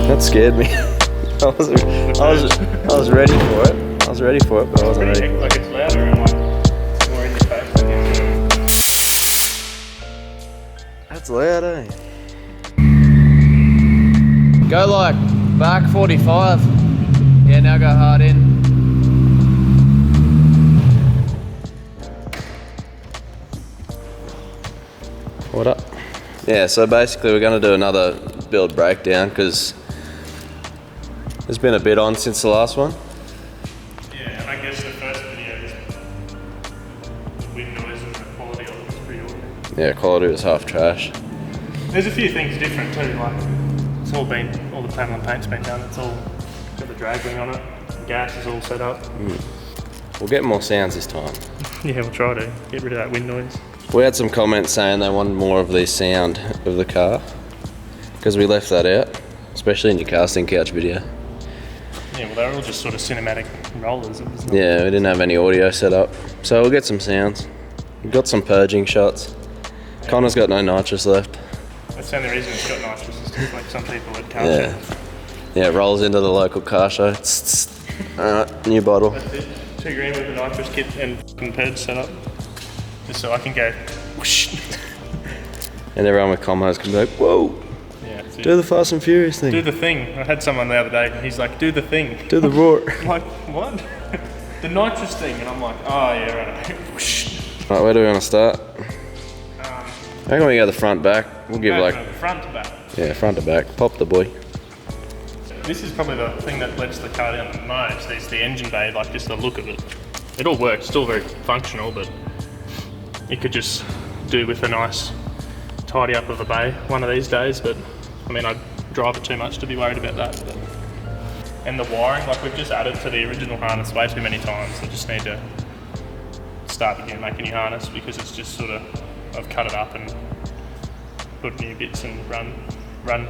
That scared me. I was ready for it. I was ready for it, but I wasn't ready. Like it's louder and like it's more in your face. That's loud, eh? Go like back 45. Yeah, now go hard in. What up? Yeah, so basically we're going to do another build breakdown because there's been a bit on since the last one. Yeah, and I guess the first video, the wind noise and the quality of it was pretty awful. Yeah, quality was half trash. There's a few things different too, like it's all the panel and paint's been done, it's all got the drag wing on it, the gas is all set up. We'll get more sounds this time. Yeah, we'll try to get rid of that wind noise. We had some comments saying they wanted more of the sound of the car because we left that out, especially in your casting couch video. Yeah, well they're all just sort of cinematic rollers. It was not... Yeah, we didn't have any audio set up, so we'll get some sounds. We've got some purging shots. Yeah. Connor's got no nitrous left. That's the only reason it's got nitrous, is just like some people at car shows. Yeah, it rolls into the local car show. Alright, new bottle. That's it. $2 grand with a nitrous kit and fucking purge set up. Just so I can go whoosh. And everyone with combos can be like, whoa, yeah, do the Fast and Furious thing. Do the thing. I had someone the other day and he's like, do the thing. Do the roar. I'm like, what? The nitrous thing. And I'm like, oh yeah, right. Whoosh. Right, where do we want to start? I reckon we go the front back. We'll give like... front to back. Yeah, front to back. Pop the boy. This is probably the thing that lets the car down the most, is the engine bay, like just the look of it. It all works, still very functional, but it could just do with a nice tidy up of the bay one of these days, but I mean, I'd drive it too much to be worried about that. But. And the wiring, like we've just added to the original harness way too many times. I just need to start again, make a new harness, because it's just sort of, I've cut it up and put new bits and run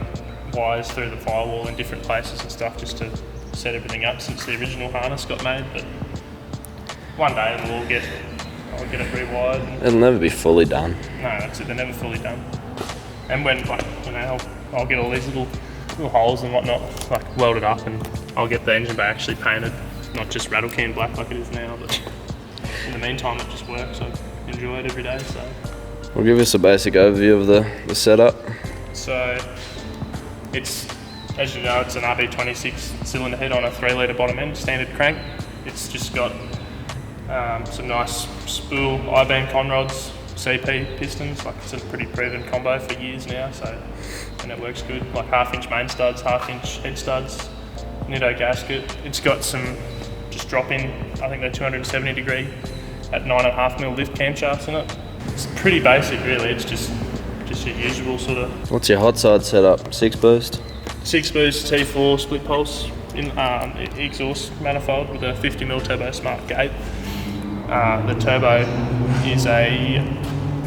wires through the firewall in different places and stuff just to set everything up since the original harness got made. But one day I'll get it rewired. And it'll never be fully done. No, that's it. They're never fully done. And when, like, you know, I'll get all these little holes and whatnot, like welded up, and I'll get the engine bay actually painted, not just rattle can black like it is now. But in the meantime, it just works. I enjoy it every day. So we'll give us a basic overview of the setup. So it's, as you know, it's an RB26 cylinder head on a 3 litre bottom end, standard crank. It's just got some nice spool I-beam conrods, CP pistons. Like it's a pretty proven combo for years now, so, and it works good. Like 1/2 inch main studs, 1/2 inch head studs, Nitto gasket. It's got some just drop in, I think they're 270 degree at 9.5mm lift camshafts in it. It's pretty basic really, it's just your usual sort of. What's your hot side setup? 6 boost? 6 boost T4 split pulse in exhaust manifold with a 50mm turbo smart gate. The turbo is a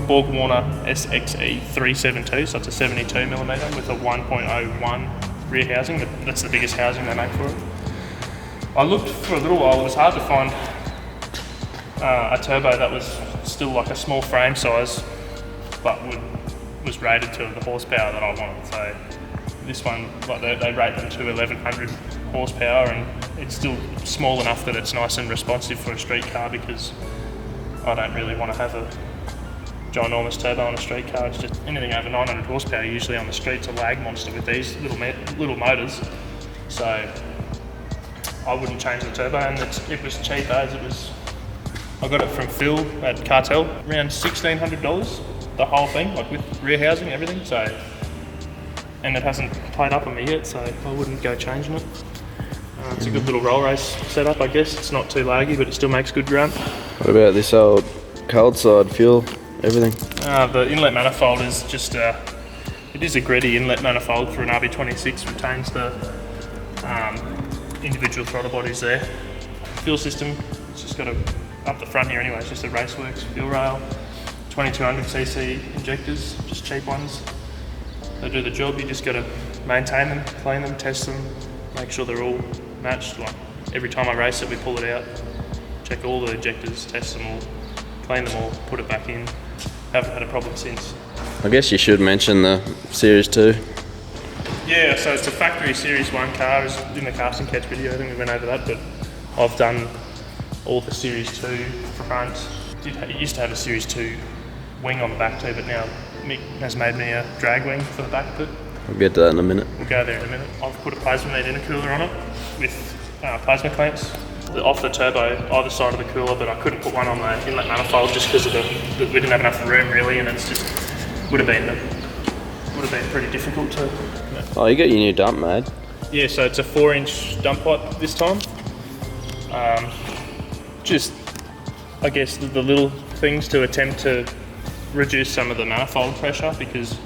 Borg Warner SXE 372, so it's a 72mm with a 1.01 rear housing. That's the biggest housing they make for it. I looked for a little while, it was hard to find a turbo that was still like a small frame size, but was rated to the horsepower that I wanted. So this one, like they rate them to 1100 horsepower, and it's still small enough that it's nice and responsive for a street car, because I don't really want to have a ginormous turbo on a street car. It's just anything over 900 horsepower usually on the street's a lag monster with these little motors. So I wouldn't change the turbo, and it was cheap as it was. I got it from Phil at Cartel, around $1,600, the whole thing, like with rear housing and everything. So, and it hasn't played up on me yet, so I wouldn't go changing it. It's a good little roll race setup, I guess. It's not too laggy, but it still makes good grunt. What about this old cold side fuel, everything? The inlet manifold is just it is a gritty inlet manifold for an RB26, retains the individual throttle bodies there. Fuel system, it's just got up the front here anyway, it's just a Raceworks fuel rail. 2200cc injectors, just cheap ones. They do the job. You just got to maintain them, clean them, test them, make sure they're all matched. Like every time I race it, we pull it out, check all the injectors, test them all, clean them all, put it back in. Haven't had a problem since. I guess you should mention the Series 2. Yeah, so it's a factory Series 1 car. It's in the Cast and Catch video, I think we went over that, but I've done all the Series 2 front. It used to have a Series 2 wing on the back too, but now Mick has made me a drag wing for the back of it. We'll get to that in a minute. We'll go there in a minute. I've put a plasma neat intercooler on it with plasma clamps off the turbo either side of the cooler, but I couldn't put one on the inlet manifold just because of we didn't have enough room really, and it's just would have been pretty difficult to. Oh, you got your new dump made. Yeah, so it's a 4-inch dump pipe this time. Just, I guess, the little things to attempt to reduce some of the manifold pressure, because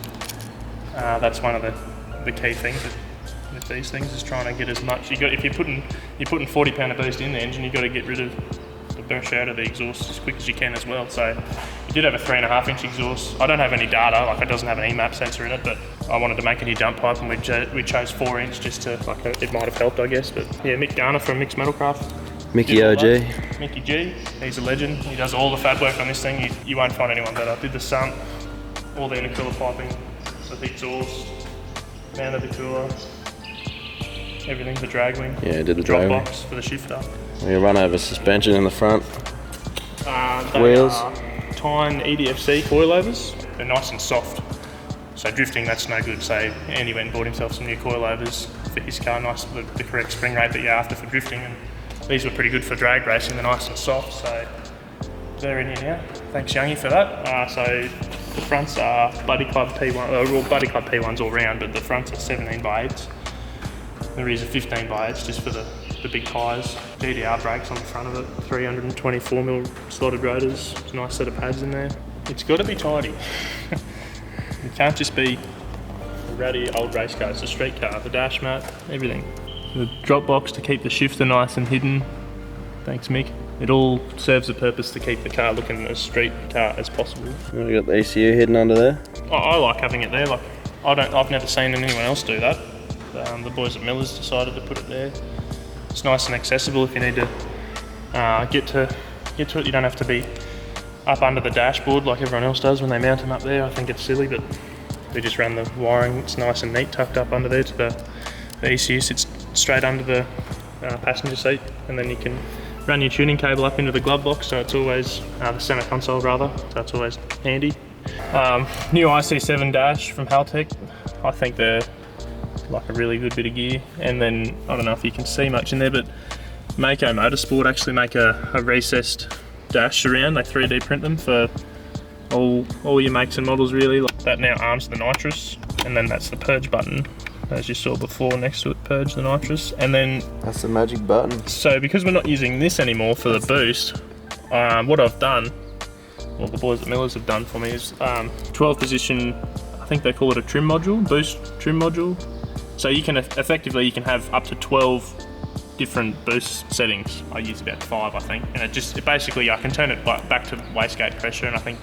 that's one of the key things with these things, is trying to get as much. If you're putting 40 pound of boost in the engine, you've got to get rid of the burst out of the exhaust as quick as you can as well. So we did have a 3.5 inch exhaust. I don't have any data, like it doesn't have an EMAP sensor in it, but I wanted to make a new dump pipe, and we chose 4 inch just to, like, it might have helped, I guess. But yeah, Mick Garner from Mixed Metalcraft. Mickey OG. Mickey G, he's a legend. He does all the fab work on this thing. You won't find anyone better. Did the sump, all the intercooler piping, so the exhaust, mounted the cooler, everything, the drag wing. Yeah, did the drag wing. Box for the shifter. We run over suspension in the front. Wheels. Tyne EDFC coilovers. They're nice and soft. So drifting, that's no good. So Andy went and bought himself some new coilovers for his car, nice, the correct spring rate that you're after for drifting. And these were pretty good for drag racing. They're nice and soft, so they're in here now. Thanks, Youngie, for that. So the fronts are Buddy Club P1, well, Buddy Club P1s all round, but the fronts are 17x8s. The rears are 15x8s just for the big tyres. DDR brakes on the front of it, 324mm slotted rotors. It's a nice set of pads in there. It's got to be tidy. It can't just be a ratty old race car. It's a street car. The dash mat, everything. The drop box to keep the shifter nice and hidden. Thanks, Mick. It all serves the purpose to keep the car looking as street car as possible. We got the ECU hidden under there. I like having it there. Like, I've never seen anyone else do that. The boys at Miller's decided to put it there. It's nice and accessible if you need to get to it. You don't have to be up under the dashboard like everyone else does when they mount them up there. I think it's silly, but we just ran the wiring. It's nice and neat, tucked up under there to the ECU sits straight under the passenger seat, and then you can run your tuning cable up into the glove box, so it's always the center console rather, so it's always handy. New IC7 dash from Haltech. I think they're like a really good bit of gear. And then I don't know if you can see much in there, but Mako Motorsport actually make a recessed dash around. They 3D print them for all your makes and models really. Like that now arms the nitrous, and then that's the purge button, as you saw before. Next to it, purge the nitrous, and then that's the magic button. So because we're not using this anymore for the boost, what I've done, what the boys at Miller's have done for me, is 12 position, I think they call it a trim module, boost trim module. So you can effectively have up to 12 different boost settings. I use about 5, I think, and it basically I can turn it back to wastegate pressure, and I think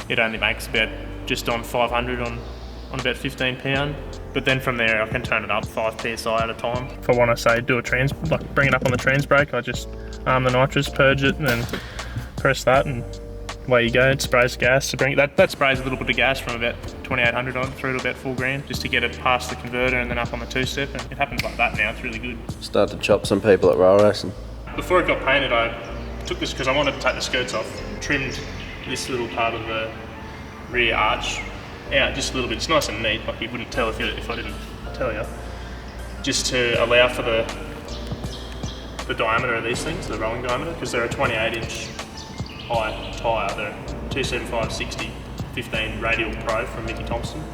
it only makes about just on 500 on about 15 pound. But then from there I can turn it up 5 psi at a time. If I want to say do a bring it up on the trans brake, I just arm the nitrous, purge it, and then press that, and away you go. It sprays gas to bring that sprays a little bit of gas from about 2800 on through to about 4 grand, just to get it past the converter and then up on the 2-step. And it happens like that now. It's really good. Start to chop some people at rail racing. Before it got painted, I took this because I wanted to take the skirts off, trimmed this little part of the rear arch out just a little bit. It's nice and neat, like you wouldn't tell if I didn't tell you. Just to allow for the diameter of these things, the rolling diameter, because they're a 28-inch high tyre. They're 275/60 15 radial pro from Mickey Thompson.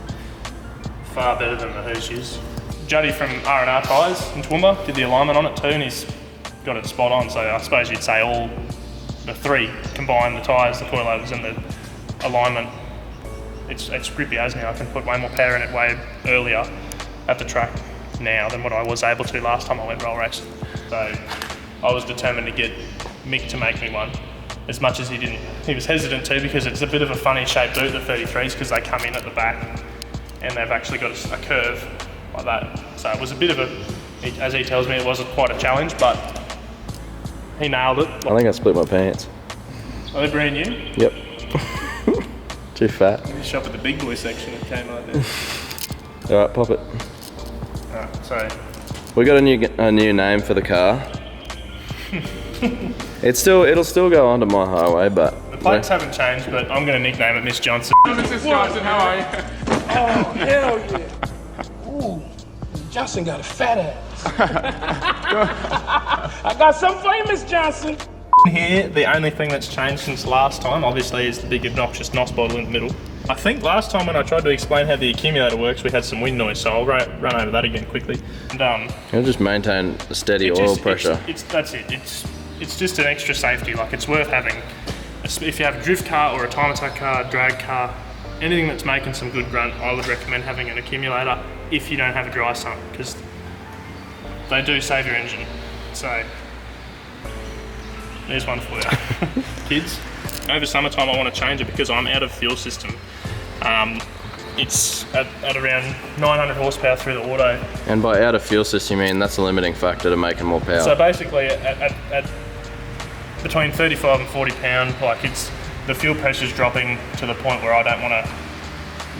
Far better than the Hershey's. Juddy from R&R Tyres in Toowoomba did the alignment on it too, and he's got it spot on. So I suppose you'd say all the three combined, the tyres, the coilovers and the alignment, it's grippy as now. I can put way more power in it way earlier at the track now than what I was able to last time I went roll racing. So I was determined to get Mick to make me one. As much as he was hesitant to, because it's a bit of a funny shaped boot, the 33s, because they come in at the back and they've actually got a curve like that. So it was a bit of as he tells me, it wasn't quite a challenge, but he nailed it. I think I split my pants. Are they brand new? Yep. Too fat. You shop at the big boy section, it came like that. Alright, pop it. Right, so we got a new name for the car. It'll still go onto my highway, but the plates haven't changed, but I'm going to nickname it Miss Johnson. Mrs. Johnson, how are you? Oh, hell yeah. Ooh, Johnson got a fat ass. I got something for you, Miss Johnson. Here, the only thing that's changed since last time, obviously, is the big obnoxious NOS bottle in the middle. I think last time when I tried to explain how the accumulator works, we had some wind noise, so I'll run over that again quickly. And it'll just maintain a steady oil pressure. That's it. It's just an extra safety. Like, it's worth having. If you have a drift car or a time attack car, drag car, anything that's making some good grunt, I would recommend having an accumulator if you don't have a dry sump, because they do save your engine. So there's one for you. Kids, over summertime I want to change it because I'm out of fuel system. It's at around 900 horsepower through the auto. And by out of fuel system, you mean that's a limiting factor to making more power. So basically at between 35 and 40 pound, like the fuel pressure's dropping to the point where I don't want to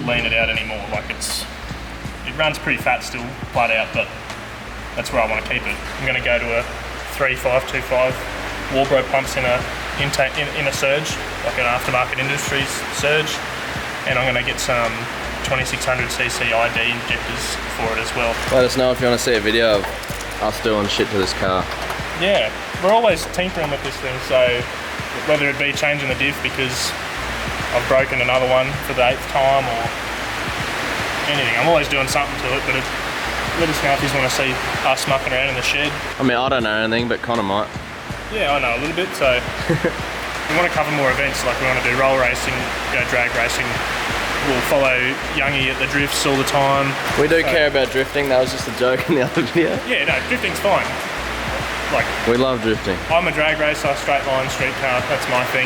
lean it out anymore. Like it runs pretty fat still, flat out, but that's where I want to keep it. I'm going to go to a 3525 Warbro pumps in a surge, like an aftermarket industries surge, and I'm going to get some 2600cc ID injectors for it as well. Let us know if you want to see a video of us doing shit to this car. Yeah, we're always tinkering with this thing, so whether it be changing the diff because I've broken another one for the 8th time or anything, I'm always doing something to it, but let us know if you want to see us mucking around in the shed. I mean, I don't know anything, but Connor might. Yeah, I know a little bit, so we want to cover more events, like we want to do roll racing, go drag racing. We'll follow Youngie at the drifts all the time. We do care about drifting, that was just a joke in the other video. Yeah, no, drifting's fine. Like, we love drifting. I'm a drag racer, straight line, street car, that's my thing.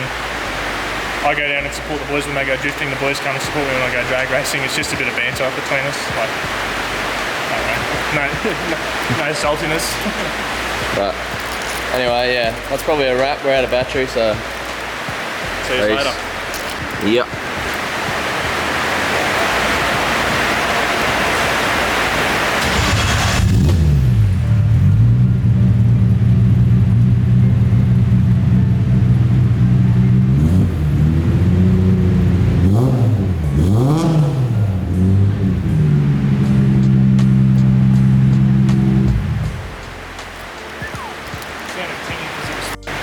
I go down and support the boys when they go drifting, the boys come and support me when I go drag racing. It's just a bit of banter between us. Like, I don't know. No saltiness. But anyway, yeah, that's probably a wrap. We're out of battery, so see you later. Yep.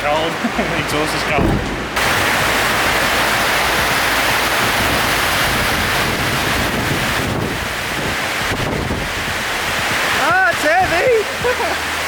Cold, the exhaust is cold. Ah, it's heavy!